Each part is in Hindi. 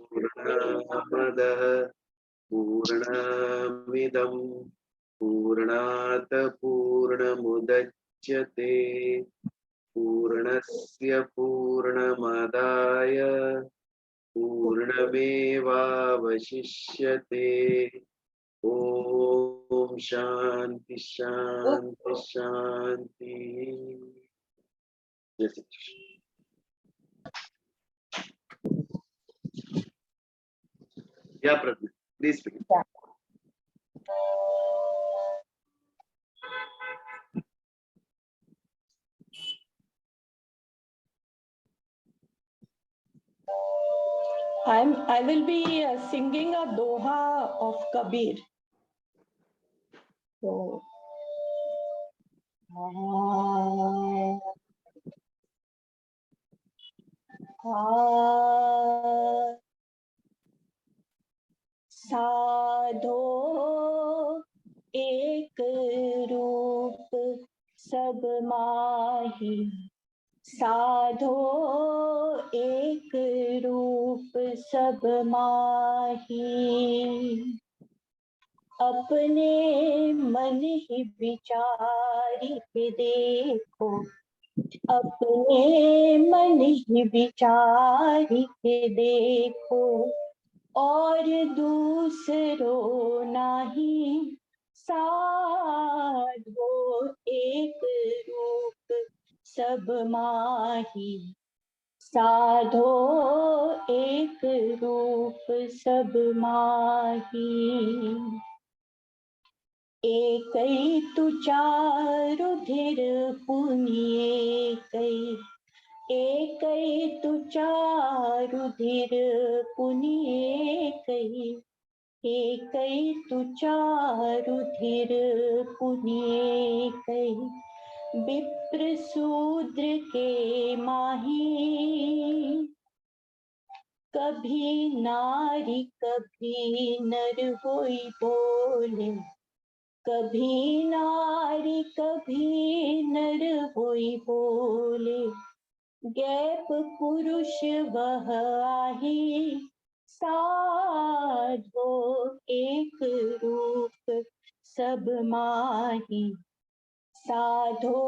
पूर्णमदः पूर्णमिदं पूर्णात् पूर्णमुदच्यते पूर्णस्य पूर्णमादाय पूर्णमेवावशिष्यते। ओम शांति शांति शांति। जय श्री कृष्ण। या प्रभु please begin. I will be singing a doha of Kabir. So, साधो एक रूप सब माही, साधो एक रूप सब माही, अपने मन ही विचारी के देखो, अपने मन ही विचारी के देखो, और दूसरों नहीं, साधो एक रूप सब माही, साधो एक रूप सब माही, एकई तु चारु धीर पुनिये कई, एकई तु चारु धीर पुनिये कई, एकई तु चारु धीर पुनिये कई, विप्र शूद्र के माही, कभी नारी कभी नर होई बोले, कभी नारी कभी नर होई बोले, गैप पुरुष वह आही, साधो एक रूप सब माही, साधो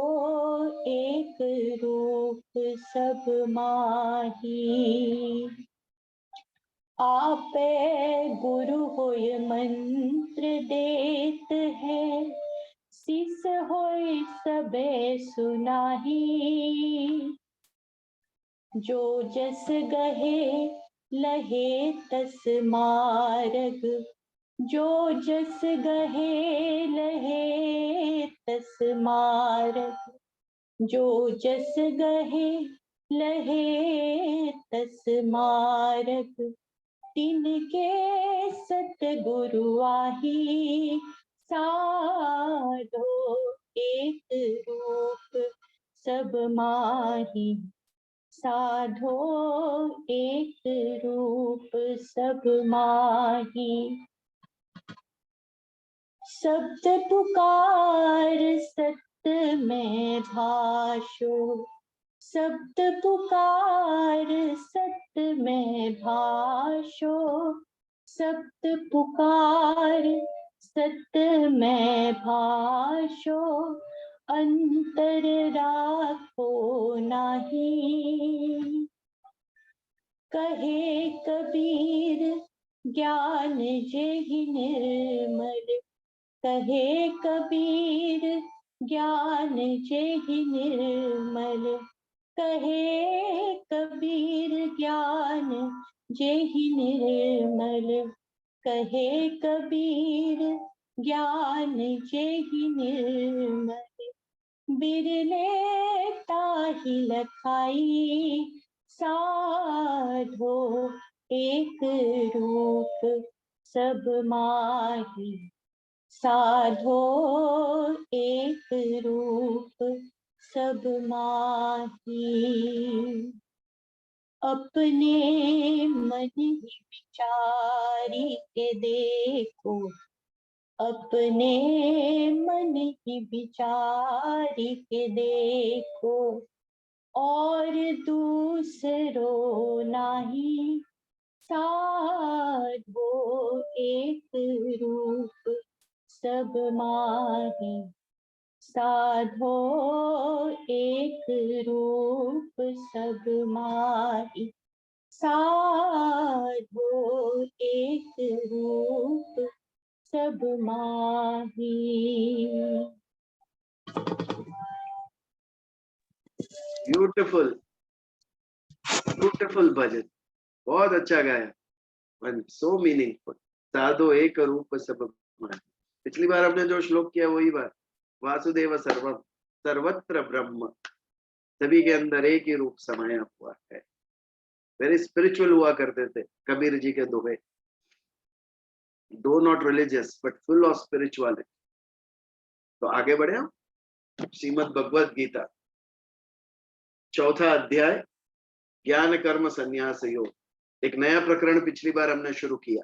एक रूप सब माही, आपे गुरु होय मंत्र देत है, शिष होय सबे सुनाही, जो जस गहे लहे तस मारग, जो जस गहे लहे तस मारग, जो जस गहे लहे तस मारग, तिनके सतगुरु आही, साधो एक रूप सब माही, साधो एक रूप सब माही, शब्द पुकार सत्य में भाषो, शब्द पुकार सत्य में भाषो, शब्द पुकार सत्य में भाषो, अंतर राखो नाही, कहे कबीर ज्ञान जेहि निर्मल, कहे कबीर ज्ञान जेहि निर्मल, कहे कबीर ज्ञान जेहि निर्मल, कहे कबीर ज्ञान जेहि निर्मल, बिरले ताहि लखाई, साधो एक रूप सब माही, साधो एक रूप सब माही, अपने मन ही विचारी के देखो, अपने मन ही विचारी के देखो, और दूसरों नहीं, साधो एक रूप सब माही, साधो एक रूप सब माही, साधो एक रूप सब माही। ब्यूटिफुल, ब्यूटिफुल भजन, बहुत अच्छा गाया, एंड सो मीनिंगफुल। साधो एक रूप सब माही। पिछली बार हमने जो श्लोक किया वही बात, वासुदेव सर्वम, सर्वत्र ब्रह्म, सभी के अंदर एक ही रूप समाया हुआ है। वेरी स्पिरिचुअल हुआ करते थे कबीर जी के दोहे, दो not religious but full of spirituality. तो आगे बढ़े हम, श्रीमद् भगवद गीता, चौथा अध्याय, ज्ञान कर्म संन्यास योग। एक नया प्रकरण पिछली बार हमने शुरू किया,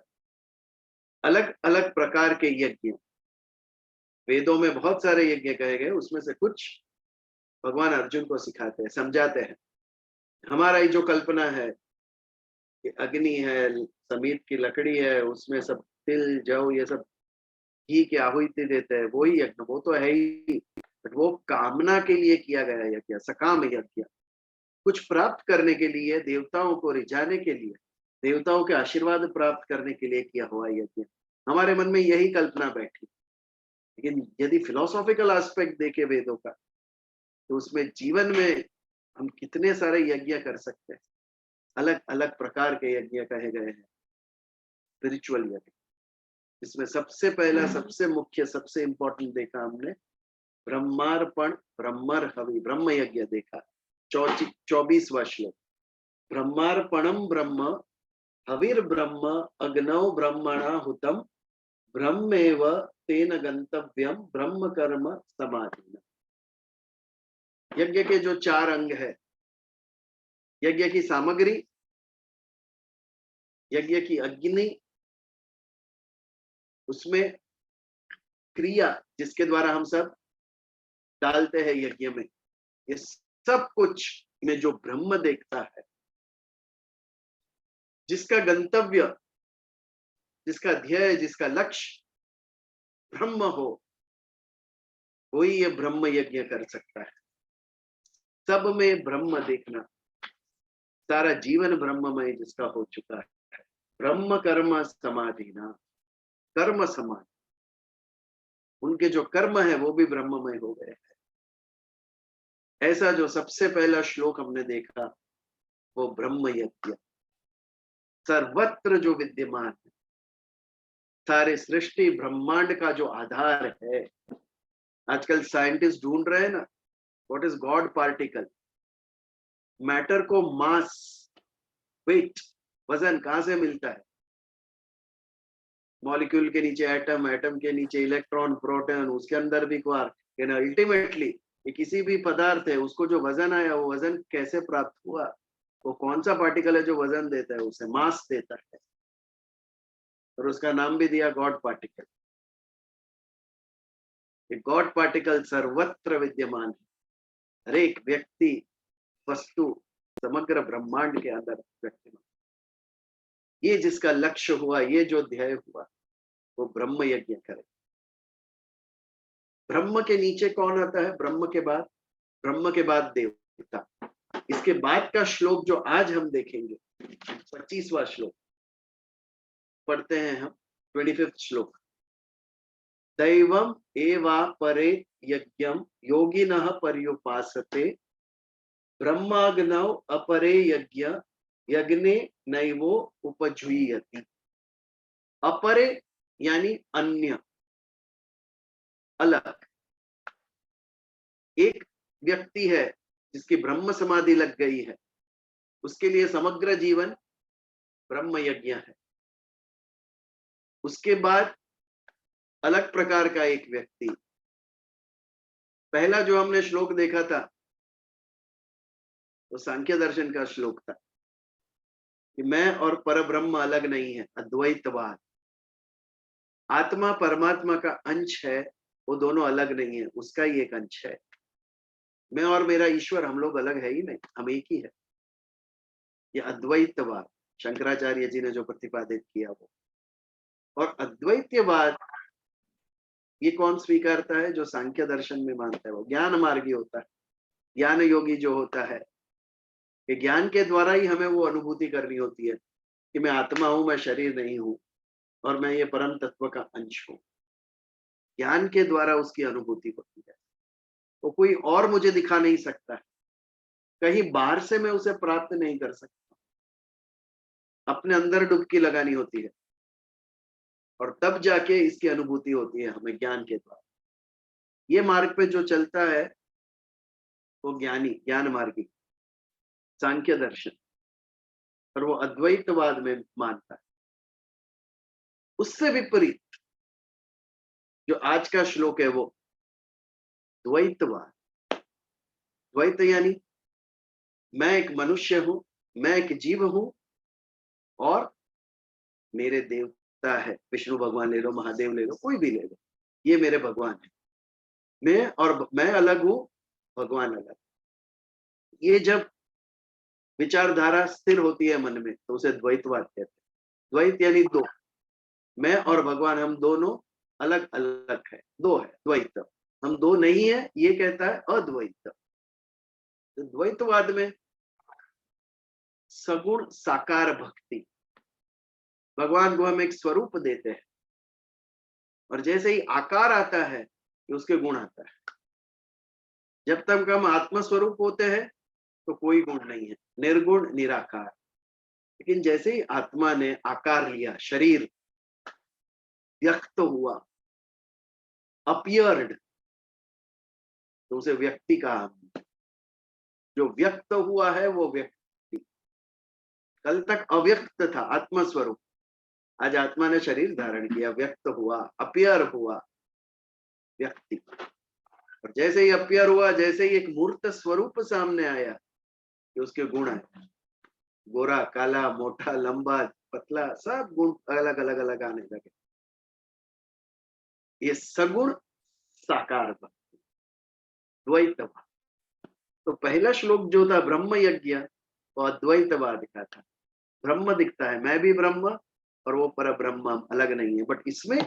अलग अलग प्रकार के यज्ञ। वेदों में बहुत सारे यज्ञ कहे गए, उसमें से कुछ भगवान अर्जुन को सिखाते हैं, समझाते हैं। हमारा ही जो कल्पना है कि अग्नि है, समीर की लकड़ी है, उसमें सब तिल जौ ये सब घी की आहुति देते हैं, वही यज्ञ, वो तो है ही, बट वो कामना के लिए किया गया यज्ञ, सकाम यज्ञ, कुछ प्राप्त करने के लिए, देवताओं को रिझाने के लिए, देवताओं के आशीर्वाद प्राप्त करने के लिए किया हुआ यज्ञ। हमारे मन में यही कल्पना बैठी, लेकिन यदि फिलोसॉफिकल एस्पेक्ट देखे वेदों का, तो उसमें जीवन में हम कितने सारे यज्ञ कर सकते हैं। अलग अलग प्रकार के यज्ञ कहे गए हैं, स्पिरिचुअल यज्ञ। इसमें सबसे पहला, सबसे मुख्य, सबसे इंपॉर्टेंट देखा हमने ब्रह्मार्पण, ब्रह्मर हवि, ब्रह्म यज्ञ देखा। 24वां श्लोक, ब्रह्मार्पणम ब्रह्म हविर ब्रह्म अग्नौ ब्रह्मणा हुतम ब्रह्मेव तेन गंतव्यम ब्रह्म कर्म समाधिना। यज्ञ के जो 4 अंग है, यज्ञ की सामग्री, यज्ञ की अग्नि, उसमें क्रिया जिसके द्वारा हम सब डालते हैं यज्ञ में, ये सब कुछ में जो ब्रह्म देखता है, जिसका गंतव्य, जिसका ध्येय, जिसका लक्ष्य ब्रह्म हो, वही ये ब्रह्म यज्ञ कर सकता है। सब में ब्रह्म देखना, सारा जीवन ब्रह्ममय जिसका हो चुका है, ब्रह्म कर्म समाधि ना, कर्म समाधि, उनके जो कर्म है वो भी ब्रह्ममय हो गए हैं। ऐसा जो सबसे पहला श्लोक हमने देखा, वो ब्रह्म यज्ञ सर्वत्र जो विद्यमान है, सारे सृष्टि ब्रह्मांड का जो आधार है। आजकल साइंटिस्ट ढूंढ रहे हैं ना, what is God particle, matter को मास, वेट, वजन कहां से मिलता है। मॉलिक्यूल के नीचे एटम, एटम के नीचे इलेक्ट्रॉन, प्रोटॉन, उसके अंदर भी क्वार्क, अल्टीमेटली ये किसी भी पदार्थ है, उसको जो वजन आया, वो वजन कैसे प्राप्त हुआ, वो कौन सा पार्टिकल है जो वजन देता है, उसे मास देता है, और उसका नाम भी दिया गॉड पार्टिकल। गॉड पार्टिकल सर्वत्र विद्यमान है, हर एक व्यक्ति, वस्तु, समग्र ब्रह्मांड के अंदर विद्यमान। ये जिसका लक्ष्य हुआ, ये जो ध्येय हुआ, वो ब्रह्म यज्ञ करे। ब्रह्म के नीचे कौन आता है, ब्रह्म के बाद देवता। इसके बाद का श्लोक जो आज हम देखेंगे, 25वां श्लोक पढ़ते हैं हम, 25वां श्लोक, दैवम एवा परे यज्ञम योगिनः पर्युपासते ब्रह्माग्नौ अपरे यज्ञ यज्ञे नैवो उपजुह्यति। अपरे यानी अन्य, अलग। एक व्यक्ति है जिसकी ब्रह्म समाधि लग गई है, उसके लिए समग्र जीवन ब्रह्म यज्ञ है। उसके बाद अलग प्रकार का एक व्यक्ति, पहला जो हमने श्लोक देखा था वो सांख्य दर्शन का श्लोक था कि मैं और परब्रह्म अलग नहीं है, अद्वैतवाद। आत्मा परमात्मा का अंश है, वो दोनों अलग नहीं है, उसका ही एक अंश है। मैं और मेरा ईश्वर, हम लोग अलग है ही नहीं, हम एक ही है। ये अद्वैतवाद, शंकराचार्य जी ने जो प्रतिपादित किया वो। और अद्वैतवाद ये कौन स्वीकारता है? जो सांख्य दर्शन में मानता है, वो ज्ञान मार्गी होता है, ज्ञान योगी जो होता है। कि ज्ञान के द्वारा ही हमें वो अनुभूति करनी होती है कि मैं आत्मा हूं, मैं शरीर नहीं हूं, और मैं ये परम तत्व का अंश हूं। ज्ञान के द्वारा उसकी अनुभूति होती है। वो कोई और मुझे दिखा नहीं सकता है, कहीं बाहर से मैं उसे प्राप्त नहीं कर सकता, अपने अंदर डुबकी लगानी होती है, और तब जाके इसकी अनुभूति होती है हमें ज्ञान के द्वारा। ये मार्ग पे जो चलता है वो ज्ञानी, ज्ञान मार्गी, सांख्य दर्शन, और वो अद्वैतवाद में मानता है। उससे विपरीत जो आज का श्लोक है वो द्वैतवाद। द्वैत यानी मैं एक मनुष्य हूं, मैं एक जीव हूं, और मेरे देवता है, विष्णु भगवान ले लो, महादेव ले लो, कोई भी ले लो, ये मेरे भगवान है। मैं अलग हूं, भगवान अलग। ये जब विचारधारा स्थिर होती है मन में तो उसे द्वैतवाद कहते हैं। द्वैत यानी दो, मैं और भगवान हम दोनों अलग अलग है, दो है, द्वैत। हम दो नहीं है, ये कहता है अद्वैत। तो द्वैतवाद में सगुण साकार भक्ति, भगवान को हम एक स्वरूप देते हैं, और जैसे ही आकार आता है कि उसके गुण आता है। जब तक हम आत्मस्वरूप होते हैं तो कोई गुण नहीं है, निर्गुण निराकार। लेकिन जैसे ही आत्मा ने आकार लिया, शरीर व्यक्त हुआ, अपियर्ड, तो उसे व्यक्ति कहा। जो व्यक्त हुआ है वो व्यक्ति। कल तक अव्यक्त था आत्मस्वरूप, आज आत्मा ने शरीर धारण किया, व्यक्त हुआ, अपियर हुआ, व्यक्ति। और जैसे ही अपियर हुआ, जैसे ही एक मूर्त स्वरूप सामने आया कि उसके गुण है, गोरा, काला, मोटा, लंबा, पतला, सब गुण अलग अलग अलग आने लगे। ये सगुण साकार भक्ति, द्वैतवाद। तो पहला श्लोक जो था ब्रह्म यज्ञ, वो अद्वैतवाद का था। ब्रह्म दिखता है, मैं भी ब्रह्म और वो पर ब्रह्म अलग नहीं है। बट इसमें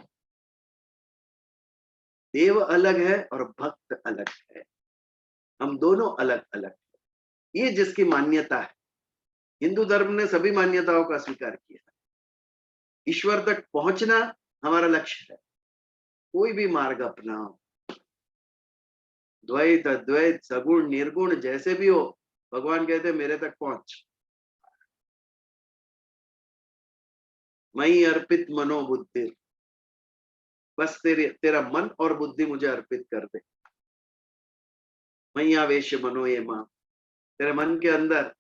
देव अलग है और भक्त अलग है, हम दोनों अलग अलग है। ये जिसकी मान्यता है, हिंदू धर्म ने सभी मान्यताओं का स्वीकार किया। ईश्वर तक पहुंचना हमारा लक्ष्य है, कोई भी मार्ग अपनाओ, द्वैत अद्वैत सगुण निर्गुण जैसे भी हो, भगवान कहते मेरे तक पहुंच। मई अर्पित मनोबुद्धि, बस तेरा मन और बुद्धि मुझे अर्पित कर दे। मई आवेश मनो ये मां, तेरे मन के अंदर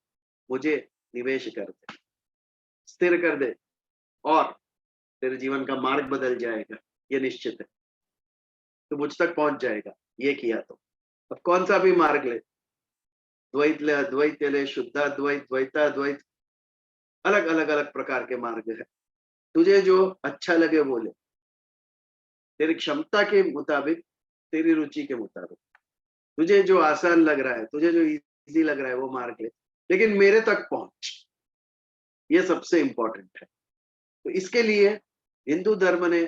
मुझे निवेश कर दे, स्थिर कर दे, और तेरे जीवन का मार्ग बदल जाएगा, ये निश्चित है। तो मुझ तक पहुंच जाएगा ये किया तो। अब कौन सा भी मार्ग ले, द्वैत ले, अद्वैत ले, शुद्धाद्वैत, द्वैताद्वैत, अलग अलग अलग प्रकार के मार्ग है। तुझे जो अच्छा लगे वो ले, तेरी क्षमता के मुताबिक, तेरी रुचि के मुताबिक। तुझे जो आसान लग रहा है, तुझे जो इजी लग रहा है वो मार्ग ले, लेकिन मेरे तक पहुंच, ये सबसे इंपॉर्टेंट है। तो इसके लिए हिंदू धर्म ने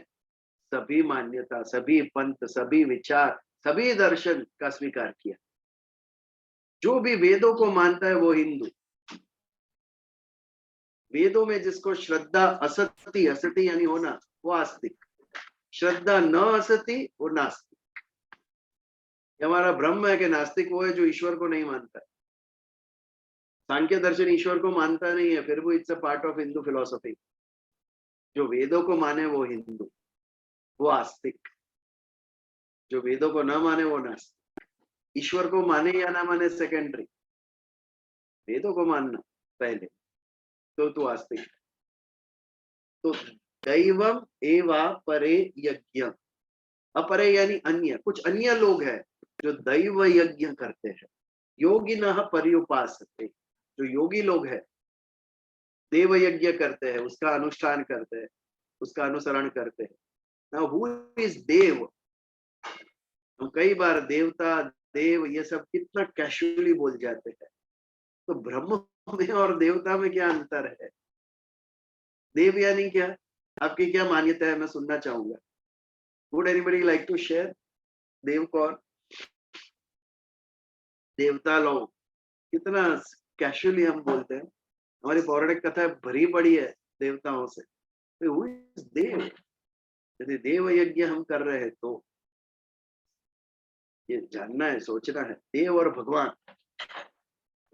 सभी मान्यता, सभी पंथ, सभी विचार, सभी दर्शन का स्वीकार किया। जो भी वेदों को मानता है वो हिंदू। वेदों में जिसको श्रद्धा असति, असति यानी होना, वो आस्तिक। श्रद्धा न असति, वो नास्तिक। हमारा ब्रह्म है कि नास्तिक वो है जो ईश्वर को नहीं मानता है। सांख्य दर्शन ईश्वर को मानता नहीं है, फिर भी it's a part of Hindu philosophy. जो वेदों को माने वो हिंदू, वो आस्तिक। जो वेदों को न माने वो नास्तिक। ईश्वर को माने या ना माने सेकेंडरी, वेदों को मानना पहले, तो तू आस्तिक। तो दैवम एवा परे यज्ञ, अपरे यानी अन्य, कुछ अन्य लोग हैं जो दैव यज्ञ करते हैं। योगिनः पर्युपासते, जो योगी लोग हैं देव यज्ञ करते हैं, उसका अनुष्ठान करते हैं, उसका अनुसरण करते हैं। नाउ हु इज देव? हम कई बार देवता, देव ये सब कितना कैजुअली बोल जाते हैं। तो ब्रह्म में और देवता में क्या अंतर है? देव यानी क्या? आपकी क्या मान्यता है, मैं सुनना चाहूंगा। Would anybody like to share? देव कौन? देवता लोग कितना कैजुअली हम बोलते हैं। हमारी पौराणिक कथा भरी पड़ी है देवताओं से। हु इज देव? यदि देव यज्ञ हम कर रहे हैं तो ये जानना है, सोचना है। देव और भगवान,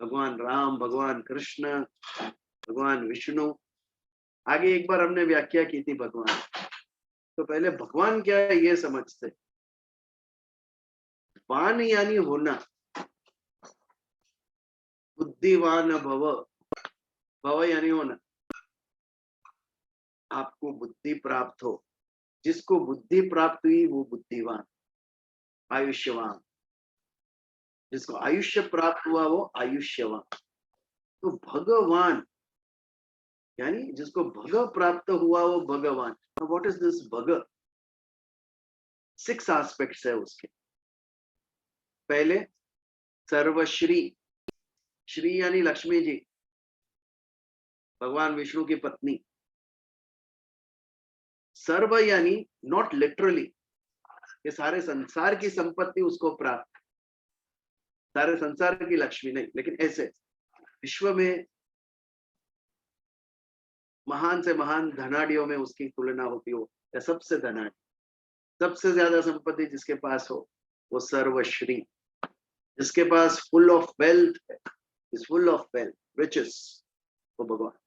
भगवान राम, भगवान कृष्ण, भगवान विष्णु। आगे एक बार हमने व्याख्या की थी भगवान, तो पहले भगवान क्या है ये समझते। वान यानी होना, बुद्धिवान भव, भव यानी होना, आपको बुद्धि प्राप्त हो। जिसको बुद्धि प्राप्त हुई वो बुद्धिवान, आयुष्यवान। जिसको आयुष्य प्राप्त हुआ वो आयुष्यवान। तो भगवान यानी जिसको भग प्राप्त हुआ वो भगवान। व्हाट इज दिस भग? 6 एस्पेक्ट्स है उसके। पहले सर्वश्री, श्री यानी लक्ष्मी जी, भगवान विष्णु की पत्नी। सर्व यानी नॉट लिटरली, ये सारे संसार की संपत्ति उसको प्राप्त, सारे संसार की लक्ष्मी नहीं, लेकिन ऐसे विश्व में महान से महान धनाढ़ियों में उसकी तुलना होती हो, या सबसे धनाढ़, सबसे ज्यादा संपत्ति जिसके पास हो वो सर्वश्री। जिसके पास फुल ऑफ वेल्थ है, is full of wealth, riches, वो भगवान।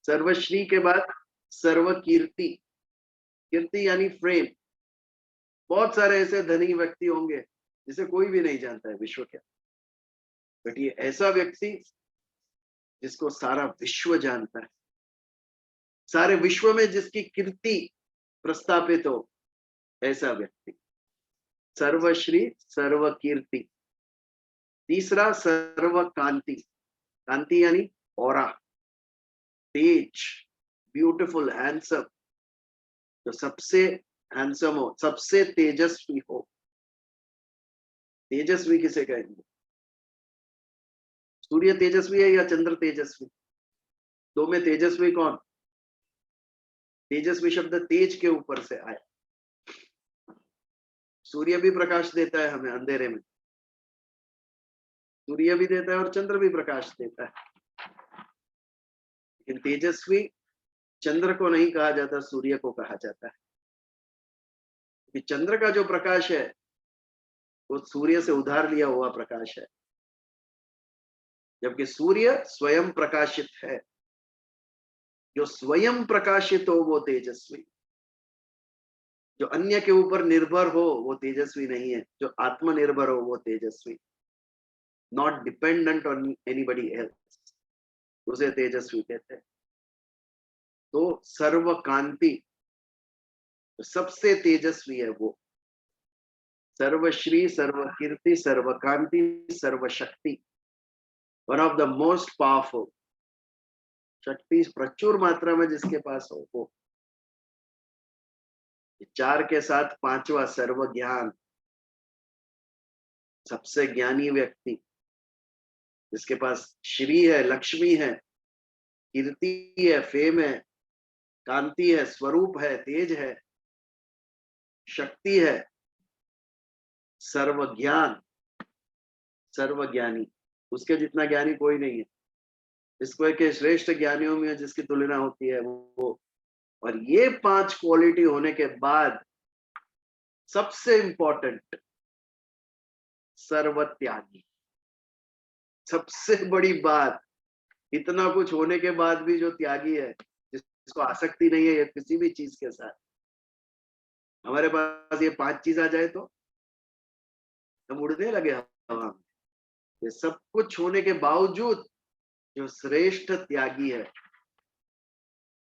सर्वश्री के बाद सर्व कीर्ति, कीर्ति यानी फ्रेम। बहुत सारे ऐसे धनी व्यक्ति होंगे जिसे कोई भी नहीं जानता है विश्व के, बट ये ऐसा व्यक्ति जिसको सारा विश्व जानता है, सारे विश्व में जिसकी कीर्ति प्रस्थापित हो, ऐसा व्यक्ति। सर्वश्री सर्व कीर्ति। तीसरा सर्व कांति, कांति यानी ऑरा, तेज, ब्यूटीफुल, हैंडसम। जो सबसे हैंडसम हो, सबसे तेजस्वी हो। तेजस्वी किसे कहेंगे? सूर्य तेजस्वी है या चंद्र तेजस्वी? दो में तेजस्वी कौन? तेजस्वी शब्द तेज के ऊपर से आया। सूर्य भी प्रकाश देता है हमें अंधेरे में, सूर्य भी देता है और चंद्र भी प्रकाश देता है। लेकिन तेजस्वी चंद्र को नहीं कहा जाता, सूर्य को कहा जाता है। कि चंद्र का जो प्रकाश है वो सूर्य से उधार लिया हुआ प्रकाश है, जबकि सूर्य स्वयं प्रकाशित है। जो स्वयं प्रकाशित हो वो तेजस्वी। जो अन्य के ऊपर निर्भर हो वो तेजस्वी नहीं है। जो आत्मनिर्भर हो वो तेजस्वी, not dependent on anybody else, उसे तेजस्वी कहते हैं। तो सर्व कांति, सबसे तेजस्वी है वो। सर्वश्री, सर्व कीर्ति, सर्व कांति, सर्वशक्ति, one of the most powerful. शक्ति प्रचुर मात्रा में जिसके पास हो वो। 4 के साथ 5वां सर्व ज्ञान, सबसे ज्ञानी व्यक्ति जिसके पास श्री है, लक्ष्मी है, कीर्ति है, फेम है, कांति है, स्वरूप है, तेज है, शक्ति है, सर्व ज्ञान, सर्वज्ञानी। उसके जितना ज्ञानी कोई नहीं है। इसको एक श्रेष्ठ ज्ञानियों में जिसकी तुलना होती है वो। और ये 5 क्वालिटी होने के बाद सबसे इंपॉर्टेंट सर्वत्यागी। सबसे बड़ी बात, इतना कुछ होने के बाद भी जो त्यागी है, जिसको आसक्ति नहीं है किसी भी चीज के साथ। हमारे पास ये 5 चीज आ जाए तो हम उड़ने लगे हवा में। ये सब कुछ होने के बावजूद जो श्रेष्ठ त्यागी है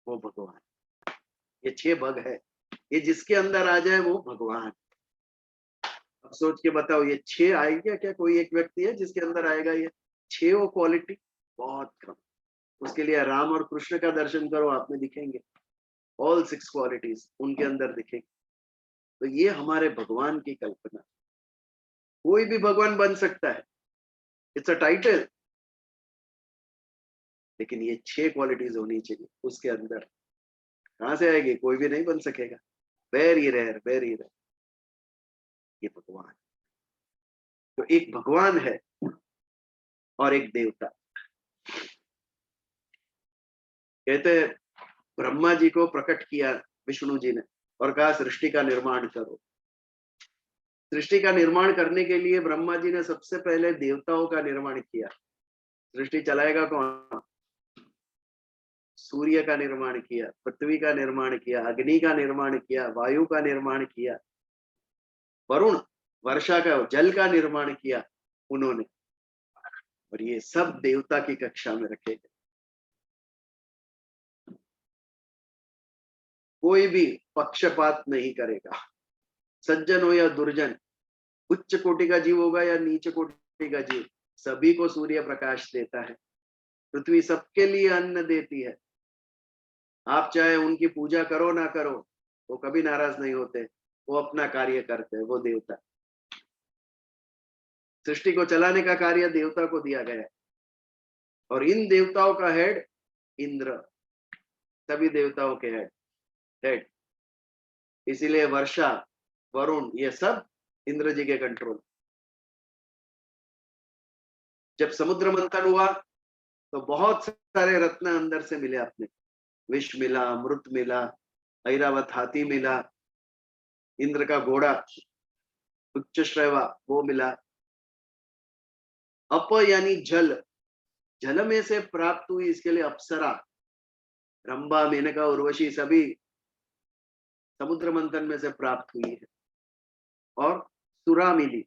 वो भगवान। ये 6 भग है, ये जिसके अंदर आ जाए वो भगवान। अब सोच के बताओ ये 6 आएगा क्या? कोई एक व्यक्ति है जिसके अंदर आएगा ये 6 क्वालिटी? बहुत कम। उसके लिए राम और कृष्ण का दर्शन करो, आप में दिखेंगे ऑल 6 क्वालिटीज उनके अंदर दिखेंगे। तो ये हमारे भगवान की कल्पना। कोई भी भगवान बन सकता है, इट्स अ टाइटल। लेकिन ये 6 क्वालिटीज होनी चाहिए उसके अंदर। कहां से आएगी? कोई भी नहीं बन सकेगा। Very rare, very rare. ये भगवान, तो एक भगवान है और एक देवता। कहते हैं ब्रह्मा जी को प्रकट किया विष्णु जी ने और कहा सृष्टि का निर्माण करो। सृष्टि का निर्माण करने के लिए ब्रह्मा जी ने सबसे पहले देवताओं का निर्माण किया। सृष्टि चलाएगा कौन? सूर्य का निर्माण किया, पृथ्वी का निर्माण किया, अग्नि का निर्माण किया, वायु का निर्माण किया, वरुण वर्षा का जल का निर्माण किया उन्होंने। और ये सब देवता की कक्षा में रखे गए। कोई भी पक्षपात नहीं करेगा, सज्जन हो या दुर्जन, उच्च कोटि का जीव होगा या नीच कोटि का जीव, सभी को सूर्य प्रकाश देता है। पृथ्वी सबके लिए अन्न देती है। आप चाहे उनकी पूजा करो ना करो, वो कभी नाराज नहीं होते, वो अपना कार्य करते हैं, वो देवता। सृष्टि को चलाने का कार्य देवता को दिया गया है। और इन देवताओं का हेड इंद्र, सभी देवताओं के हेड। इसीलिए वर्षा, वरुण, ये सब इंद्र जी के कंट्रोल। जब समुद्र मंथन हुआ तो बहुत सारे रत्न अंदर से मिले अपने। विष मिला, अमृत मिला, ऐरावत हाथी मिला, इंद्र का घोड़ा उच्च श्रेवा वो मिला। अप यानी जल, जल में से प्राप्त हुई, इसके लिए अप्सरा, रंभा, मेनका, उर्वशी सभी समुद्र मंथन में से प्राप्त हुई है। और सुरा मिली।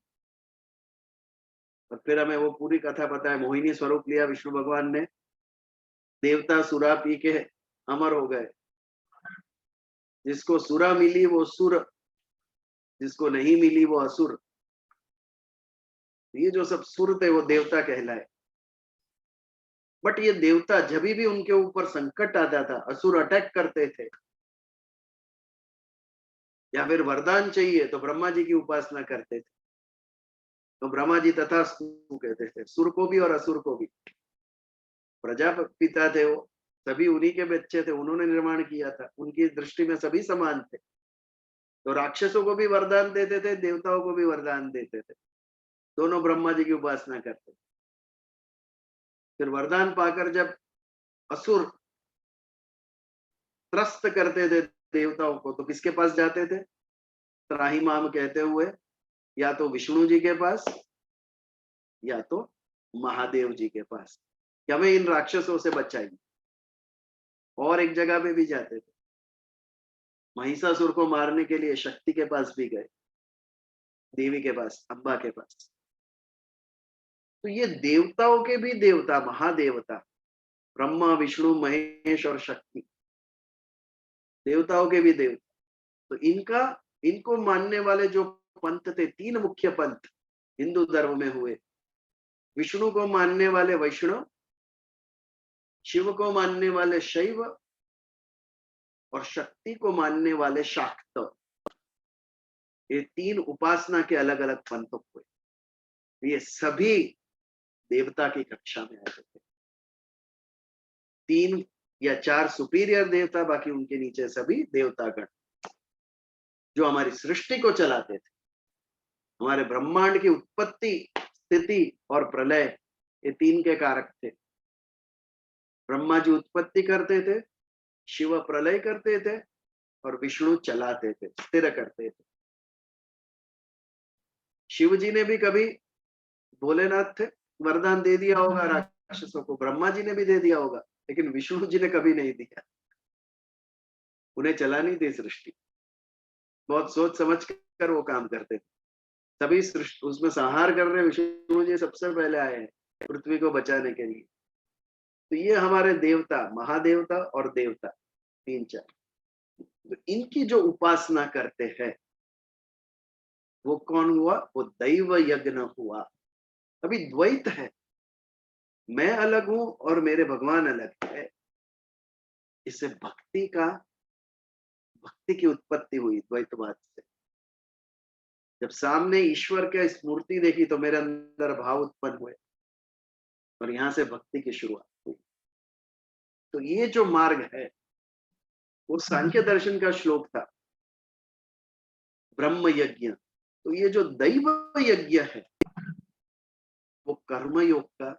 और फिर हमें वो पूरी कथा पता है, मोहिनी स्वरूप लिया विष्णु भगवान ने, देवता सुरा पी के अमर हो गए। जिसको सुरा मिली वो सुर, जिसको नहीं मिली वो असुर। ये जो सब सुर थे वो देवता कहलाए। बट ये देवता जब भी उनके ऊपर संकट आता था, असुर अटैक करते थे या फिर वरदान चाहिए, तो ब्रह्मा जी की उपासना करते थे। तो ब्रह्मा जी तथास्तु कहते थे, सुर को भी और असुर को भी। प्रजापिता थे वो, सभी उन्हीं के बच्चे थे, उन्होंने निर्माण किया था, उनकी दृष्टि में सभी समान थे। तो राक्षसों को भी वरदान देते थे, देवताओं को भी वरदान देते थे, दोनों ब्रह्मा जी की उपासना करते थे। फिर वरदान पाकर जब असुर त्रस्त करते थे देवताओं को, तो किसके पास जाते थे? त्राही माम कहते हुए, या तो विष्णु जी के पास या तो महादेव जी के पास, कि हमें इन राक्षसों से बचाइए। और एक जगह पे भी जाते थे, महिषासुर को मारने के लिए शक्ति के पास भी गए, देवी के पास, अम्बा के पास। तो ये देवताओं के भी देवता, महादेवता, ब्रह्मा, विष्णु, महेश और शक्ति, देवताओं के भी देवता। तो इनको मानने वाले जो पंथ थे, 3 मुख्य पंथ हिंदू धर्म में हुए। विष्णु को मानने वाले वैष्णव, शिव को मानने वाले शैव, और शक्ति को मानने वाले शाक्त। ये 3 उपासना के अलग अलग पंथ हुए। ये सभी देवता की कक्षा में आते थे। 3 या 4 सुपीरियर देवता, बाकी उनके नीचे सभी देवतागण जो हमारी सृष्टि को चलाते थे। हमारे ब्रह्मांड की उत्पत्ति, स्थिति और प्रलय, ये 3 के कारक थे। ब्रह्मा जी उत्पत्ति करते थे, शिव प्रलय करते थे और विष्णु चलाते थे, स्थिर करते थे। शिव जी ने भी कभी, भोलेनाथ थे, वरदान दे दिया होगा राक्षसों को, ब्रह्मा जी ने भी दे दिया होगा, लेकिन विष्णु जी ने कभी नहीं दिया। उन्हें चलानी थी सृष्टि, बहुत सोच समझ कर वो काम करते थे। सभी सृष्टि उसमें संहार कर रहे विष्णु जी सबसे पहले आए हैं पृथ्वी को बचाने के लिए। तो ये हमारे देवता, महादेवता और देवता 3-4, तो इनकी जो उपासना करते हैं वो कौन हुआ? वो दैव यज्ञ हुआ। अभी द्वैत है, मैं अलग हूं और मेरे भगवान अलग है। इससे भक्ति की उत्पत्ति हुई द्वैतवाद से। जब सामने ईश्वर की स्मूर्ति देखी तो मेरे अंदर भाव उत्पन्न हुए और यहां से भक्ति की शुरुआत हुई। तो ये जो मार्ग है वो सांख्य दर्शन का श्लोक था, ब्रह्म यज्ञ। तो ये जो दैव यज्ञ है वो कर्मयोग का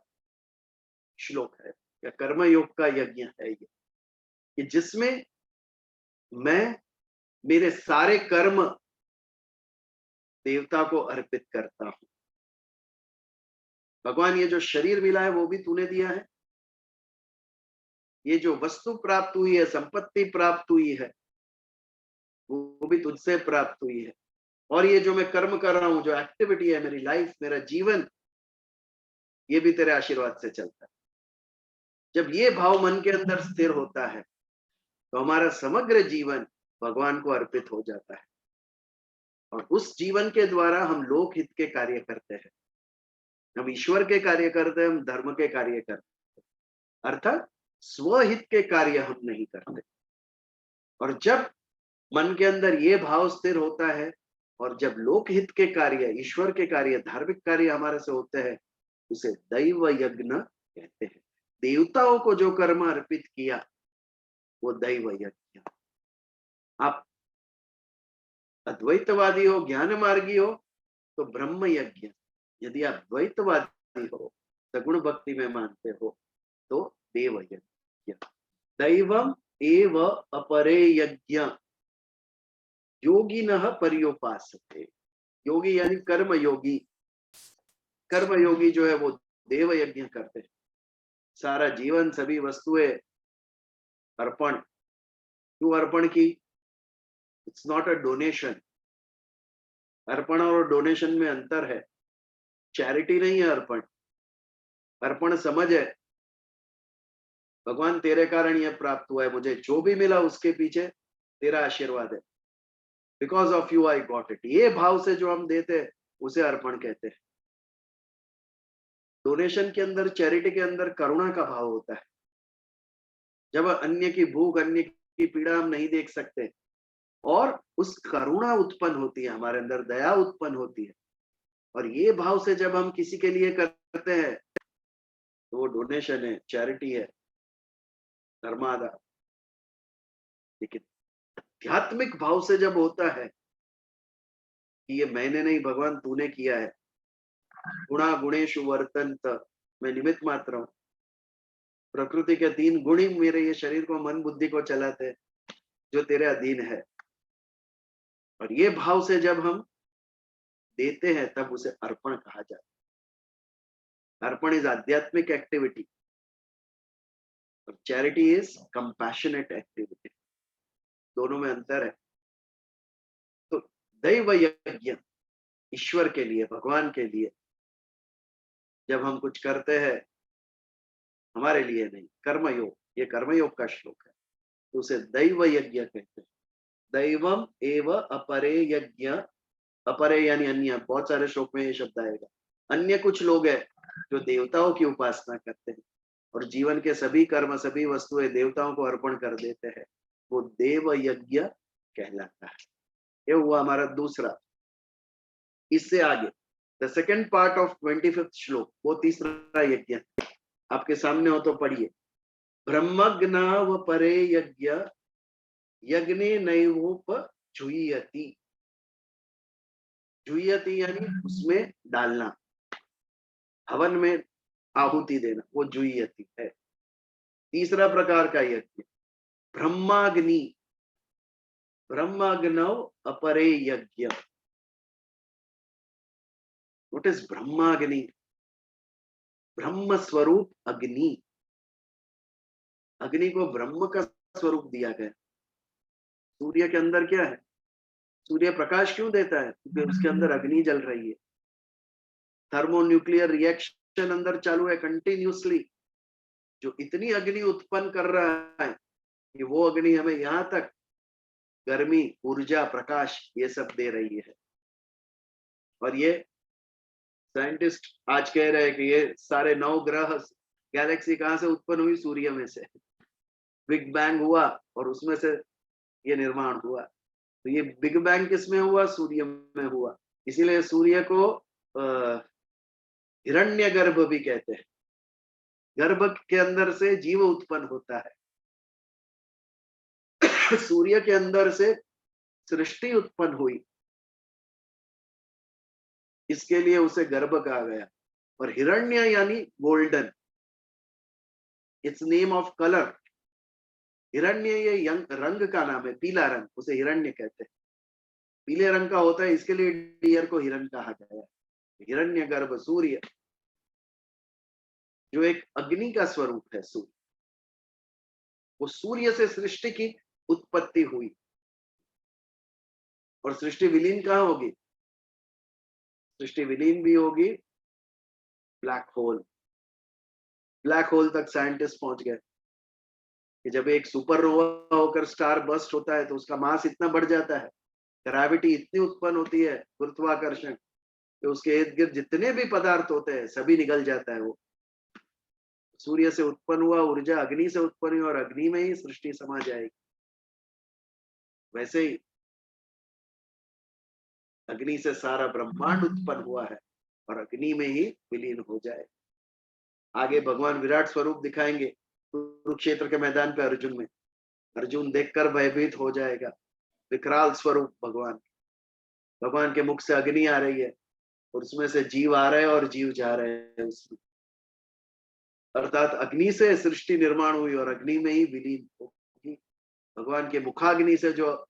श्लोक है, या कर्मयोग का यज्ञ है ये, कि जिसमें मैं मेरे सारे कर्म देवता को अर्पित करता हूं। भगवान ये जो शरीर मिला है वो भी तूने दिया है, ये जो वस्तु प्राप्त हुई है, संपत्ति प्राप्त हुई है, वो भी तुझसे प्राप्त हुई है। और ये जो मैं कर्म कर रहा हूं, जो एक्टिविटी है, मेरी लाइफ, मेरा जीवन, ये भी तेरे आशीर्वाद से चलता है। जब ये भाव मन के अंदर स्थिर होता है तो हमारा समग्र जीवन भगवान को अर्पित हो जाता है, और उस जीवन के द्वारा हम लोक हित के कार्य करते हैं, हम ईश्वर के कार्य करते हैं, हम धर्म के कार्य करते हैं, अर्थात स्वहित के कार्य हम नहीं करते। और जब मन के अंदर ये भाव स्थिर होता है, और जब लोकहित के कार्य, ईश्वर के कार्य, धार्मिक कार्य हमारे से होते हैं, उसे दैव यज्ञ कहते हैं। देवताओं को जो कर्म अर्पित किया वो दैव यज्ञ। आप अद्वैतवादी हो, ज्ञान मार्गी हो तो ब्रह्म यज्ञ, यदि आप द्वैतवादी हो, सगुण भक्ति में मानते हो, तो देव यज्ञ। दैवम एव अपरे यज्ञ योगिनः पर्योपासते। योगी यानी कर्म योगी, कर्म योगी जो है वो देव यज्ञ करते हैं। सारा जीवन, सभी वस्तुएं अर्पण। क्यों अर्पण की? It's not a donation. अर्पण और डोनेशन में अंतर है। चैरिटी नहीं है अर्पण, अर्पण समझ है, भगवान तेरे कारण यह प्राप्त हुआ है, मुझे जो भी मिला उसके पीछे तेरा आशीर्वाद है, because of you I got it. ये भाव से जो हम देते हैं उसे अर्पण कहते हैं। डोनेशन के अंदर, चैरिटी के अंदर करुणा का भाव होता है। जब अन्य की भूख, अन्य की पीड़ा हम नहीं देख सकते, और उस करुणा उत्पन्न होती है हमारे अंदर, दया उत्पन्न होती है, और ये भाव से जब हम किसी के लिए करते हैं तो वो डोनेशन है, चैरिटी है, धर्मादा। लेकिन आध्यात्मिक भाव से जब होता है कि ये मैंने नहीं, भगवान तूने किया है, गुणा गुणेशु वर्तन्त, मैं निमित्त मात्र हूं, प्रकृति के 3 गुण ही मेरे ये शरीर को, मन बुद्धि को चलाते, जो तेरे अधीन है। और ये भाव से जब हम देते हैं तब उसे अर्पण कहा जाता है। अर्पण इज आध्यात्मिक एक्टिविटी और चैरिटी इज कंपैशनेट एक्टिविटी, दोनों में अंतर है। तो दैव यज्ञ ईश्वर के लिए, भगवान के लिए जब हम कुछ करते हैं, हमारे लिए नहीं, कर्मयोग, ये कर्मयोग का श्लोक है, तो उसे दैव यज्ञ कहते हैं। दैवम एव अपरे यज्ञ, अपरे यानी अन्य, बहुत सारे श्लोक में ये शब्द आएगा। अन्य कुछ लोग हैं जो देवताओं की उपासना करते हैं और जीवन के सभी कर्म, सभी वस्तुएं देवताओं को अर्पण कर देते हैं, वो देव यज्ञ कहलाता है। ये हुआ हमारा दूसरा। इससे आगे the second part of 25th श्लोक, वो तीसरा यज्ञ आपके सामने हो तो पढ़िए। ब्रह्मज्ञाव परे यज्ञ यज्ञे नैवोप जुह्यति। जुह्यति यानी उसमें डालना, हवन में आहुति देना, वो जुह्यति है। तीसरा प्रकार का यज्ञ ब्रह्माग्नि, ब्रह्माग्नौ अपरे यज्ञ। व्हाट इज ब्रह्माग्नि? ब्रह्म स्वरूप अग्नि, अग्नि को ब्रह्म का स्वरूप दिया गया। सूर्य के अंदर क्या है? सूर्य प्रकाश क्यों देता है? क्योंकि उसके अंदर अग्नि जल रही है, थर्मोन्यूक्लियर रिएक्शन अंदर चालू है कंटिन्यूसली, जो इतनी अग्नि उत्पन्न कर रहा है कि वो अग्नि हमें यहां तक गर्मी, ऊर्जा, प्रकाश ये सब दे रही है। और ये साइंटिस्ट आज कह रहे हैं कि ये सारे 9 ग्रह, गैलेक्सी कहां से उत्पन्न हुई? सूर्य में से। बिग बैंग हुआ और उसमें से ये निर्माण हुआ। तो ये बिग बैंग किसमें हुआ? सूर्य में हुआ। इसीलिए सूर्य को हिरण्यगर्भ भी कहते हैं। गर्भ के अंदर से जीव उत्पन्न होता है, सूर्य के अंदर से सृष्टि उत्पन्न हुई, इसके लिए उसे गर्भ कहा गया। और हिरण्य यानी golden, it's name of colour. हिरण्य ये रंग का नाम है, पीला रंग, उसे हिरण्य कहते हैं। पीले रंग का होता है, इसके लिए डियर को हिरण कहा गया है। हिरण्य गर्भ सूर्य, जो एक अग्नि का स्वरूप है सूर्य, वो सूर्य से सृष्टि की उत्पत्ति हुई। और सृष्टि विलीन कहाँ होगी? सृष्टि विलीन भी होगी ब्लैक होल। ब्लैक होल तक साइंटिस्ट पहुंच गए कि जब एक सुपर नोवा होकर स्टार बस्ट होता है तो उसका मास इतना बढ़ जाता है, ग्रेविटी इतनी उत्पन्न होती है, गुरुत्वाकर्षण, कि उसके इर्द गिर्द जितने भी पदार्थ होते हैं सभी निगल जाता है। वो सूर्य से उत्पन्न हुआ ऊर्जा अग्नि से उत्पन्न हुई और अग्नि में ही सृष्टि समा जाएगी। वैसे ही अग्नि से सारा ब्रह्मांड उत्पन्न हुआ है और अग्नि में ही विलीन हो जाए। आगे भगवान विराट स्वरूप दिखाएंगे कुरुक्षेत्र के मैदान पे अर्जुन में। अर्जुन देखकर भयभीत हो जाएगा। विकराल स्वरूप भगवान, भगवान के मुख से अग्नि आ रही है और उसमें से जीव आ रहे हैं और जीव जा रहे हैं उसमें। अर्थात अग्नि से सृष्टि निर्माण हुई और अग्नि में ही विलीन होगी। भगवान के मुखाग्नि से जो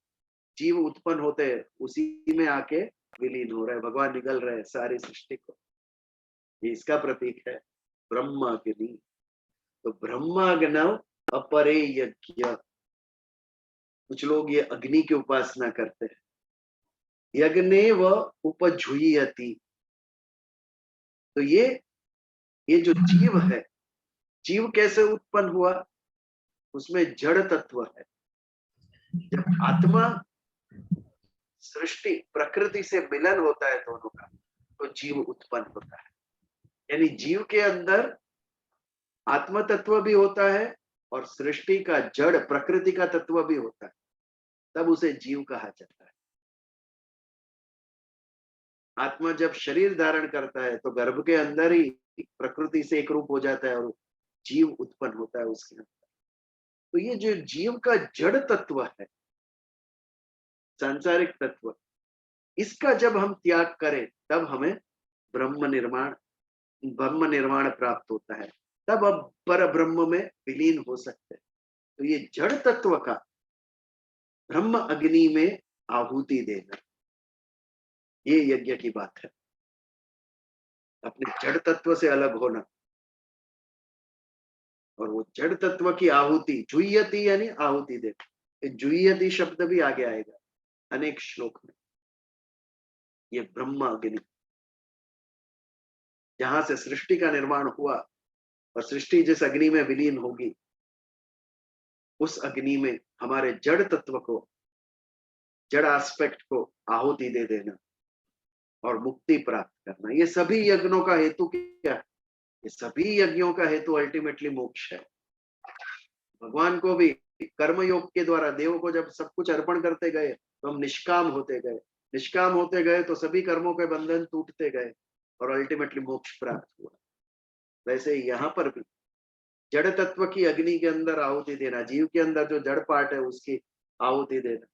जीव उत्पन्न होते हैं उसी में आके विलीन हो रहे हैं, भगवान निगल रहे हैं सारी सृष्टि को। ये इसका प्रतीक है ब्रह्माग्नि। तो ब्रह्माग्नौ अपरे यज्ञ। कुछ लोग ये अग्नि की उपासना करते हैं। यज्ञ व उपजुह्यति। तो ये जो जीव है, जीव कैसे उत्पन्न हुआ? उसमें जड़ तत्व है। जब आत्मा सृष्टि प्रकृति से मिलन होता है दोनों का, तो जीव उत्पन्न होता है। यानी जीव के अंदर आत्म तत्व भी होता है और सृष्टि का जड़ प्रकृति का तत्व भी होता है, तब उसे जीव कहा जाता है। आत्मा जब शरीर धारण करता है तो गर्भ के अंदर ही प्रकृति से एक रूप हो जाता है और जीव उत्पन्न होता है उसके अंदर। तो ये जो जीव का जड़ तत्व है, सांसारिक तत्व, इसका जब हम त्याग करें तब हमें ब्रह्म निर्माण प्राप्त होता है। तब अब पर ब्रह्म में विलीन हो सकते हैं। तो ये जड़ तत्व का ब्रह्म अग्नि में आहुति देना, ये यज्ञ की बात है। अपने जड़ तत्व से अलग होना और वो जड़ तत्व की आहुति, जुह्यति यानी आहुति देना। जुह्यति शब्द भी आगे आएगा अनेक श्लोक में। ये ब्रह्म अग्नि, जहां से सृष्टि का निर्माण हुआ और सृष्टि जिस अग्नि में विलीन होगी, उस अग्नि में हमारे जड़ तत्व को, जड़ एस्पेक्ट को आहुति दे देना और मुक्ति प्राप्त करना। ये सभी यज्ञों का हेतु क्या है? ये सभी यज्ञों का हेतु अल्टीमेटली मोक्ष है। भगवान को भी कर्म योग के द्वारा, देव को जब सब कुछ अर्पण करते गए तो हम निष्काम होते गए, निष्काम होते गए तो सभी कर्मों के बंधन टूटते गए और अल्टीमेटली मोक्ष प्राप्त हुआ। वैसे यहाँ पर भी जड़ तत्व की अग्नि के अंदर आहुति देना, जीव के अंदर जो जड़ पार्ट है उसकी आहुति देना,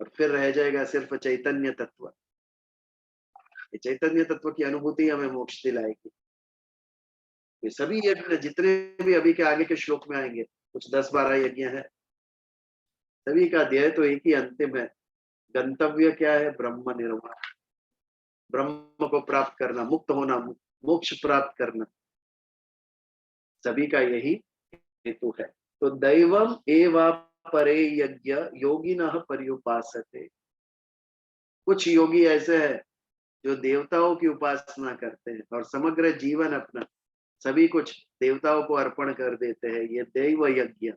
और फिर रह जाएगा सिर्फ चैतन्य तत्व। ये चैतन्य तत्व की अनुभूति हमें मोक्ष दिलाएगी। ये सभी यज्ञ जितने भी अभी के आगे के श्लोक में आएंगे, कुछ 10-12 यज्ञ है, सभी का ध्येय तो एक ही अंतिम है। गंतव्य क्या है? ब्रह्म निर्वाण, ब्रह्म को प्राप्त करना, मुक्त होना, मोक्ष प्राप्त करना, सभी का यही हेतु है। तो दैवम एवा परे यज्ञ योगिनः पर्युपासते। कुछ योगी ऐसे हैं जो देवताओं की उपासना करते हैं और समग्र जीवन अपना सभी कुछ देवताओं को अर्पण कर देते हैं, ये दैव यज्ञ।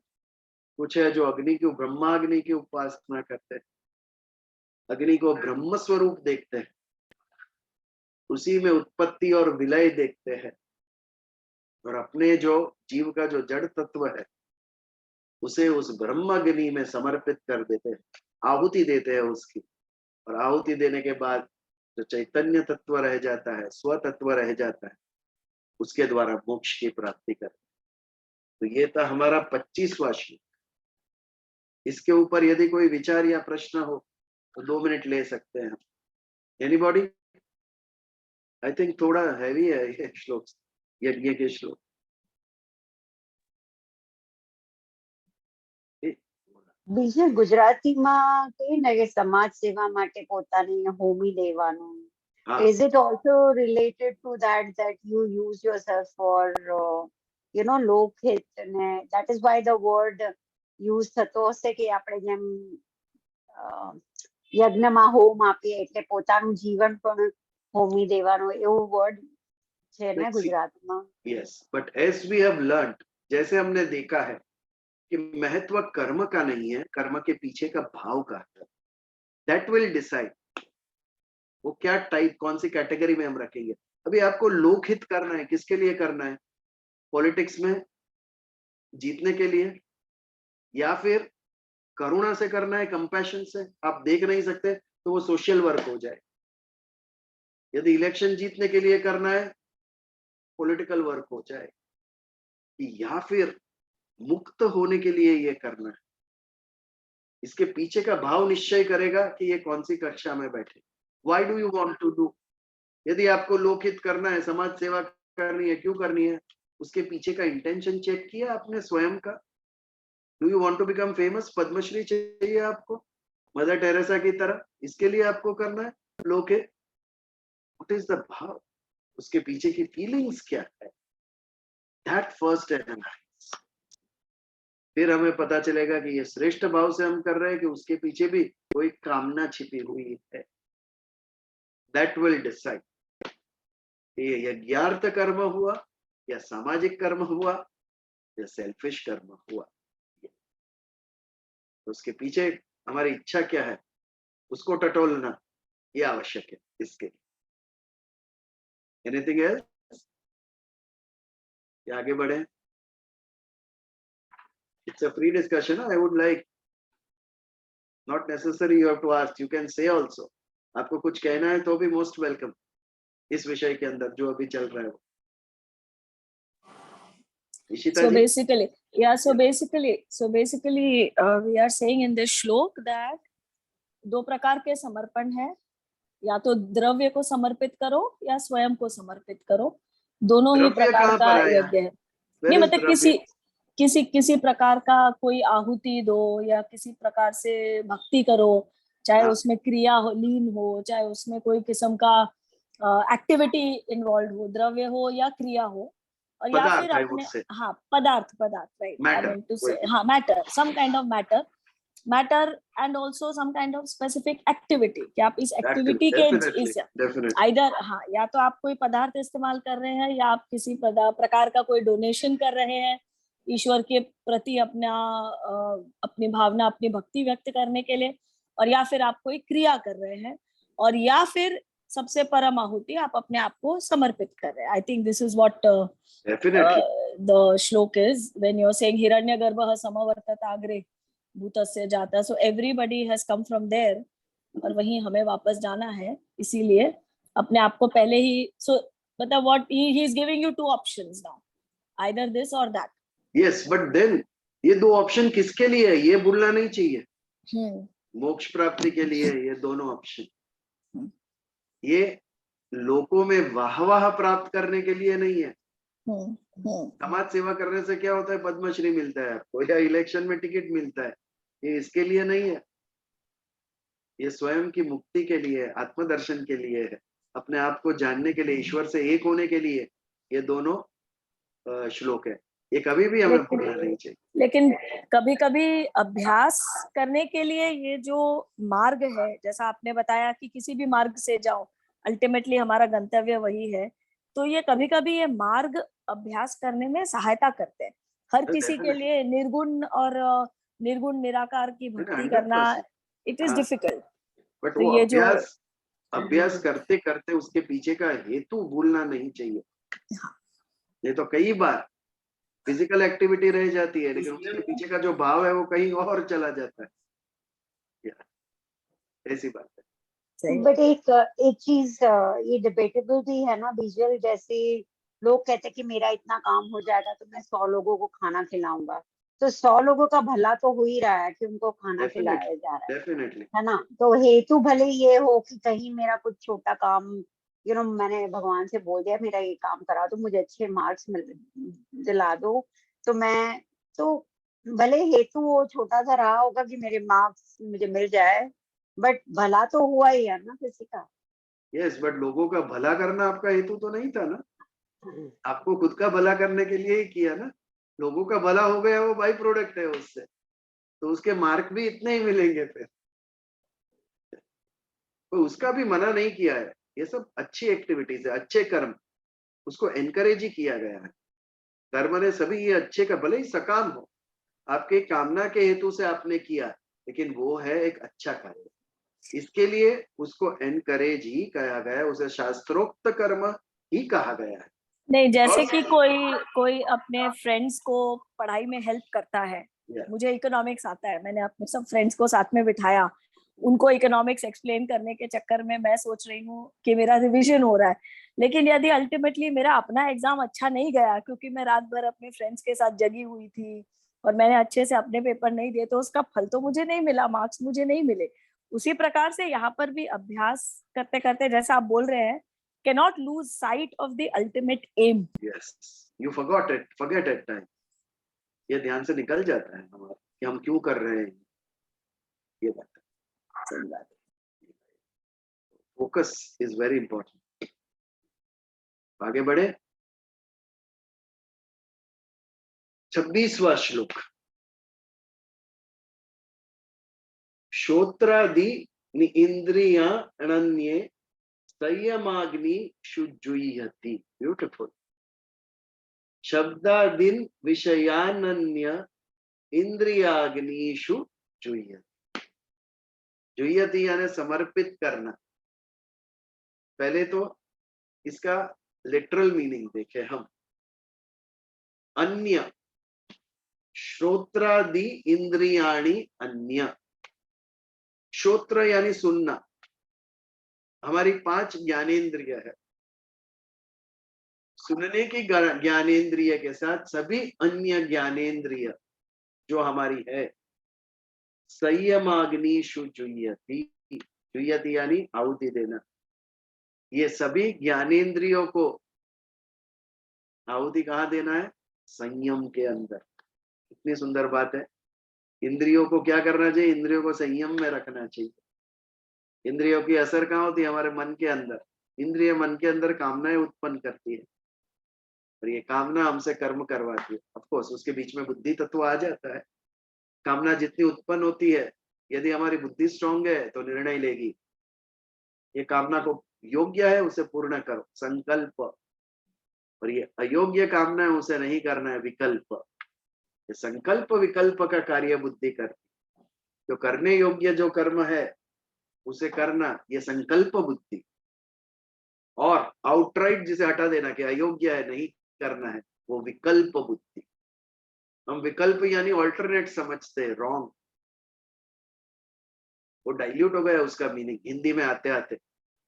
कुछ है जो अग्नि की, ब्रह्माग्नि की उपासना करते हैं, अग्नि को ब्रह्म स्वरूप देखते हैं, उसी में उत्पत्ति और विलय देखते हैं और अपने जो जीव का जो जड़ तत्व है उसे उस ब्रह्माग्नि में समर्पित कर देते हैं, आहुति देते हैं उसकी। और आहुति देने के बाद जो चैतन्य तत्व रह जाता है, स्व तत्व रह जाता है, उसके द्वारा मोक्ष की प्राप्ति करते हैं। तो ये था हमारा 25वां श्लोक। इसके ऊपर यदि कोई विचार या प्रश्न हो तो 2 मिनट ले सकते हैं। एनीबॉडी? आई थिंक थोड़ा हैवी है ये श्लोक, यज्ञ के श्लोक। બીજે ગુજરાતીમાં કહીએ ને કે સમાજ સેવા માટે પોતાની હોમી દેવાનું. हाँ, Is it also related to that you use yourself for લોકહિત, ને that is why the word use થતો હશે કે આપણે જેમ યજ્ઞમાં હોમ આપીએ એટલે પોતાનું જીવન પણ હોમી દેવાનું, એવું વર્ડ છે ને Let's see. ગુજરાતમાં? yes, but as we have learned, जैसे हमने देखा है कि महत्व कर्म का नहीं है, कर्म के पीछे का भाव का है। That will decide वो क्या टाइप, कौन सी कैटेगरी में हम रखेंगे। अभी आपको लोकहित करना है, किसके लिए करना है? पॉलिटिक्स में जीतने के लिए, या फिर करुणा से करना है, कंपैशन से? आप देख नहीं सकते तो वो सोशल वर्क हो जाए। यदि इलेक्शन जीतने के लिए करना है, पॉलिटिकल वर्क हो जाए, या फिर मुक्त होने के लिए ये करना है। इसके पीछे का भाव निश्चय करेगा कि ये कौन सी कक्षा में बैठे। Why do you want to do? यदि आपको लोकहित करना है, समाज सेवा करनी है, क्यों करनी है? उसके पीछे का इंटेंशन चेक किया आपने स्वयं का? Do you want to become famous? Padmashri चाहिए आपको मदर टेरेसा की तरह? इसके लिए आपको करना है लोकहित? व्हाट इज द भाव? उसके पीछे की फीलिंग्स क्या है? That first analyse. फिर हमें पता चलेगा कि ये श्रेष्ठ भाव से हम कर रहे हैं कि उसके पीछे भी कोई कामना छिपी हुई है। दैट विल डिसाइड ये यज्ञार्थ कर्म हुआ या सामाजिक कर्म हुआ या सेल्फिश कर्म हुआ। तो उसके पीछे हमारी इच्छा क्या है, उसको टटोलना ये आवश्यक है इसके लिए। Anything else? आगे बढ़े? It's a free discussion. I would like, not necessary you have to ask, you can say also. आपको कुछ कहना है तो भी most welcome इस विषय के अंदर जो अभी चल रहा है वो। Ishita So ji? basically, we are saying in this shlok that दो प्रकार के समर्पण है, या तो द्रव्य को समर्पित करो या स्वयं को समर्पित करो, दोनों ही द्रव्य प्रकार कहाँ का पर आया? यज्ञ है। Where नहीं is मतलब द्रव्य? किसी प्रकार का कोई आहुति दो या किसी प्रकार से भक्ति करो, चाहे हाँ। उसमें क्रिया हो, लीन हो, चाहे उसमें कोई किस्म का एक्टिविटी इन्वॉल्व हो, द्रव्य हो या क्रिया हो, और या पदार्थ, फिर I अपने would say. पदार्थ right, I Matter. Mean to say matter, some kind of matter and also some kind of specific activity, कि आप इस एक्टिविटी के Definitely. आइदर या तो आप कोई पदार्थ इस्तेमाल कर रहे हैं या आप किसी प्रकार का कोई डोनेशन कर रहे हैं ईश्वर के प्रति अपनी भावना, अपनी भक्ति व्यक्त करने के लिए, और या फिर आप कोई क्रिया कर रहे हैं, और या फिर सबसे परम आहुति आप अपने आप को समर्पित कर रहे हैं। I think this is what the shloka is when you are saying हिरण्यगर्भः समवर्तताग्रे भूतस्य जाता। So everybody has come from there, और वहीं हमें वापस जाना है। इसीलिए अपने आप को पहले ही मतलब what he is giving you two options now, either this और दैट। यस, बट देन ये दो ऑप्शन किसके लिए है ये भूलना नहीं चाहिए। मोक्ष प्राप्ति के लिए ये दोनों ऑप्शन, ये लोकों में वाह प्राप्त करने के लिए नहीं है। समाज सेवा करने से क्या होता है? पद्मश्री मिलता है आपको या इलेक्शन में टिकट मिलता है, ये इसके लिए नहीं है। ये स्वयं की मुक्ति के लिए, आत्मदर्शन के लिए है, अपने आप को जानने के लिए, ईश्वर से एक होने के लिए ये दोनों श्लोक है। ये कभी भी हमें भूलना नहीं चाहिए। लेकिन कभी कभी अभ्यास करने के लिए ये जो मार्ग है, जैसा आपने बताया कि किसी भी मार्ग से जाओ, अल्टीमेटली हमारा गंतव्य वही है, तो ये कभी कभी ये मार्ग अभ्यास करने में सहायता करते हैं। हर किसी के लिए निर्गुण और निर्गुण निराकार की भक्ति करना इट इज डिफिकल्ट, बट वो अभ्यास करते करते उसके पीछे का हेतु भूलना नहीं चाहिए। ये तो कई बार फिजिकल एक्टिविटी रह जाती है, लेकिन उसके पीछे का जो भाव है वो कहीं और चला जाता है। ऐसी बात है। बट एक चीज ये डिबेटेबल भी है ना विजुअल, जैसे लोग कहते हैं कि मेरा इतना काम हो जाएगा तो मैं 100 लोगों को खाना खिलाऊंगा, तो 100 लोगों का भला तो हो ही रहा है कि उनको खाना डेफिनेटली खिलाया जा रहा डेफिनेटली है ना। तो हेतु भले ये हो कि कहीं मेरा कुछ छोटा काम, मैंने भगवान से बोल दिया मेरा ये काम करा दो, मुझे अच्छे मार्क्स दिला दो, तो मैं तो भले हेतु वो छोटा सा रहा होगा कि मेरे मार्क्स मुझे मिल जाए, बट भला तो हुआ ही है ना किसी का। यस, बट लोगों का भला करना आपका हेतु तो नहीं था ना, आपको खुद का भला करने के लिए ही किया ना। लोगों का भला हो गया वो बाई प्रोडक्ट है उससे, तो उसके मार्क भी इतने ही मिलेंगे फिर, तो उसका भी मना नहीं किया है। ये सब अच्छी एक्टिविटीज है, अच्छे कर्म, उसको एनकरेज ही किया गया है। कर्म ने सभी ये अच्छे का, भले ही सकाम हो, आपके कामना के हेतु से आपने किया, लेकिन वो है एक अच्छा कार्य, इसके लिए उसको एनकरेज ही कहा गया है, उसे शास्त्रोक्त कर्म ही कहा गया है। नहीं, जैसे और कि कोई कोई अपने फ्रेंड्स को पढ़ाई में हेल्प करता है। मुझे इकोनॉमिक्स आता है, मैंने अपने सब फ्रेंड्स को साथ में बिठाया, उनको इकोनॉमिक्स एक्सप्लेन करने के चक्कर में मैं सोच रही हूँ कि मेरा रिवीजन हो रहा है, लेकिन यदि अल्टीमेटली मेरा अपना एग्जाम अच्छा नहीं गया क्योंकि मैं रात भर अपने फ्रेंड्स के साथ जगी हुई थी और मैंने अच्छे से अपने पेपर नहीं दिए, तो उसका फल तो मुझे नहीं मिला, मार्क्स मुझे नहीं मिले। उसी प्रकार से यहाँ पर भी अभ्यास करते करते, जैसा आप बोल रहे हैं, cannot lose sight of the ultimate aim. Yes, you forget at time, ये ध्यान से निकल जाता है हमारा कि हम क्यों कर रहे हैं ये बात है, सही बात है। Focus is very important. आगे बढ़े, 26वां श्लोक। श्रोत्रादि इंद्रिया अनन्ये संयमाग्नि शुजुयति। ब्यूटीफुल। शब्दादीन विषयानन्य इंद्रियाग्निषु जुह्यति। जुह्यति यानी समर्पित करना। पहले तो इसका लिटरल मीनिंग देखें हम। अन्य, श्रोत्रादि इंद्रियाणि अन्य। श्रोत्र यानी सुनना, हमारी 5 ज्ञानेंद्रिय है। सुनने की ज्ञानेंद्रिय के साथ सभी अन्य ज्ञानेंद्रिय जो हमारी है, संयमाग्निषु जुह्यति। जुह्यति यानी आहुति देना। ये सभी ज्ञानेंद्रियों को आहुति कहाँ देना है? संयम के अंदर। कितनी सुंदर बात है। इंद्रियों को क्या करना चाहिए? इंद्रियों को संयम में रखना चाहिए। इंद्रियों की असर कहाँ होती है? हमारे मन के अंदर। इंद्रिय मन के अंदर कामनाएं उत्पन्न करती है और ये कामना हमसे कर्म करवाती है। ऑफ कोर्स उसके बीच में बुद्धि तत्व आ जाता है। कामना जितनी उत्पन्न होती है, यदि हमारी बुद्धि स्ट्रांग है तो निर्णय लेगी, ये कामना को योग्य है उसे पूर्ण करो, संकल्प। और ये अयोग्य कामना है उसे नहीं करना है, विकल्प। ये संकल्प विकल्प का कार्य बुद्धि करती। जो करने योग्य जो कर्म है उसे करना, ये संकल्प बुद्धि। और आउटराइट जिसे हटा देना कि अयोग्य है नहीं करना है, वो विकल्प बुद्धि। हम विकल्प यानी ऑल्टरनेट समझते हैं, रॉन्ग। वो डाइल्यूट हो गया उसका मीनिंग हिंदी में आते आते,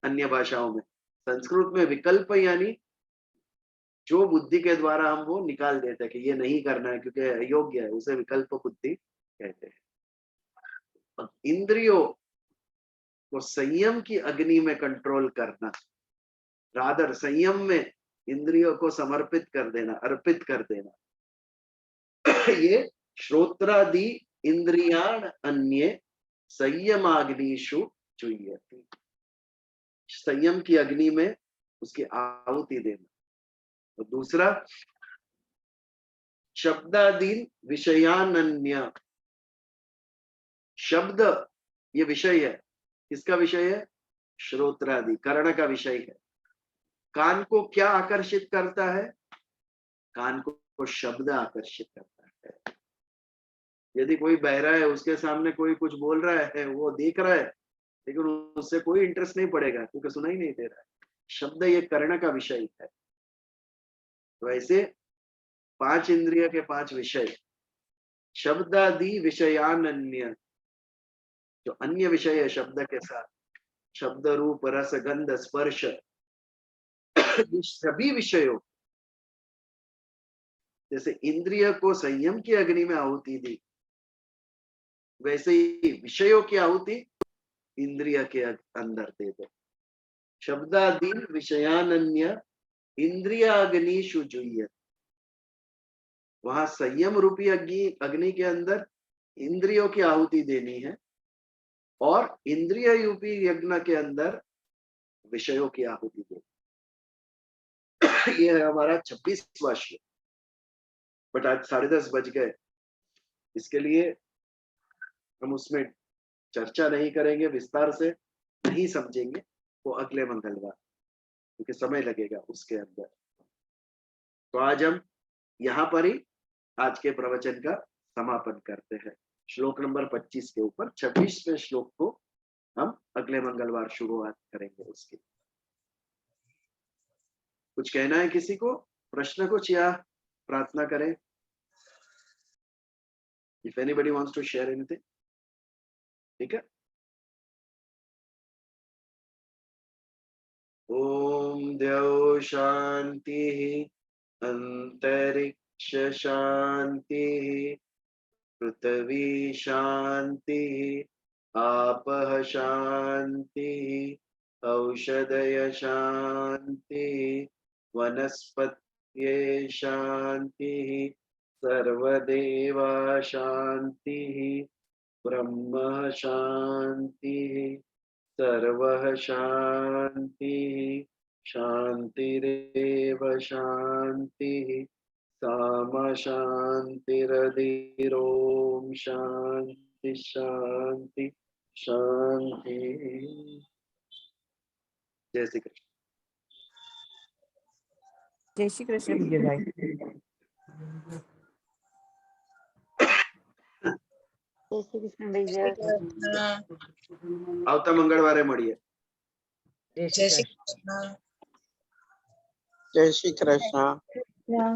अन्य भाषाओं में। संस्कृत में विकल्प यानी जो बुद्धि के द्वारा हम वो निकाल देते हैं कि ये नहीं करना है क्योंकि अयोग्य है, उसे विकल्प बुद्धि कहते हैं। इंद्रियों को संयम की अग्नि में कंट्रोल करना, रादर संयम में इंद्रियों को समर्पित कर देना, अर्पित कर देना। ये श्रोत्रादि इंद्रियाण अन्य संयमाग्निषु जुह्यति। संयम की अग्नि में उसकी आहुति देना। तो दूसरा, शब्दादीन विषयानन्य। शब्द ये विषय है। किसका विषय है? श्रोत्रादि, कर्ण का विषय है। कान को क्या आकर्षित करता है? कान को शब्द आकर्षित करता है। यदि कोई बहरा है, उसके सामने कोई कुछ बोल रहा है, वो देख रहा है, लेकिन उससे कोई इंटरेस्ट नहीं पड़ेगा क्योंकि सुनाई नहीं दे रहा है। शब्द ये कर्ण का विषय है। तो ऐसे 5 इंद्रिय के 5 विषय। शब्दादि विषयानन्य, जो अन्य विषय है शब्द के साथ, शब्द रूप रस गंध स्पर्श, सभी विषयों जैसे इंद्रिय को संयम की अग्नि में आहुति दी, वैसे ही विषयों की आहुति इंद्रिय के अंदर दे दो। शब्दादीन विषयानन्य इंद्रियाग्निषु जुह्यत। वहां संयम रूपी अग्नि के अंदर इंद्रियों की आहुति देनी है और इंद्रिय रूपी यज्ञ के अंदर विषयों की आहुति देनी। ये है हमारा 26वां श्लोक। बट आज 10:30 बज गए, इसके लिए हम उसमें चर्चा नहीं करेंगे, विस्तार से नहीं समझेंगे, वो अगले मंगलवार, क्योंकि समय लगेगा उसके अंदर। तो आज हम यहाँ पर ही आज के प्रवचन का समापन करते हैं। श्लोक नंबर 25 के ऊपर 26वें श्लोक को हम अगले मंगलवार शुरुआत करेंगे उसकी। कुछ कहना है किसी को, प्रश्न कुछ या प्रार्थना करें? If anybody wants to share anything, ठीक है। ओम द्यौ शांति अंतरिक्ष शांति पृथ्वी शांति आपः शांति औषधय शांति वनस्पतये शांति सर्वदेवा शांति ब्रह्म शांति सर्वः शांति शांतिरेव शांति साम शांतिरधिरोम शांति शांति शांति। जय श्री कृष्ण। जय श्री कृष्ण विजय भाई। जय श्री कृष्ण भैया। આવતા મંગળવારે મળીએ। जय श्री कृष्ण। जय श्री कृष्ण। Yeah.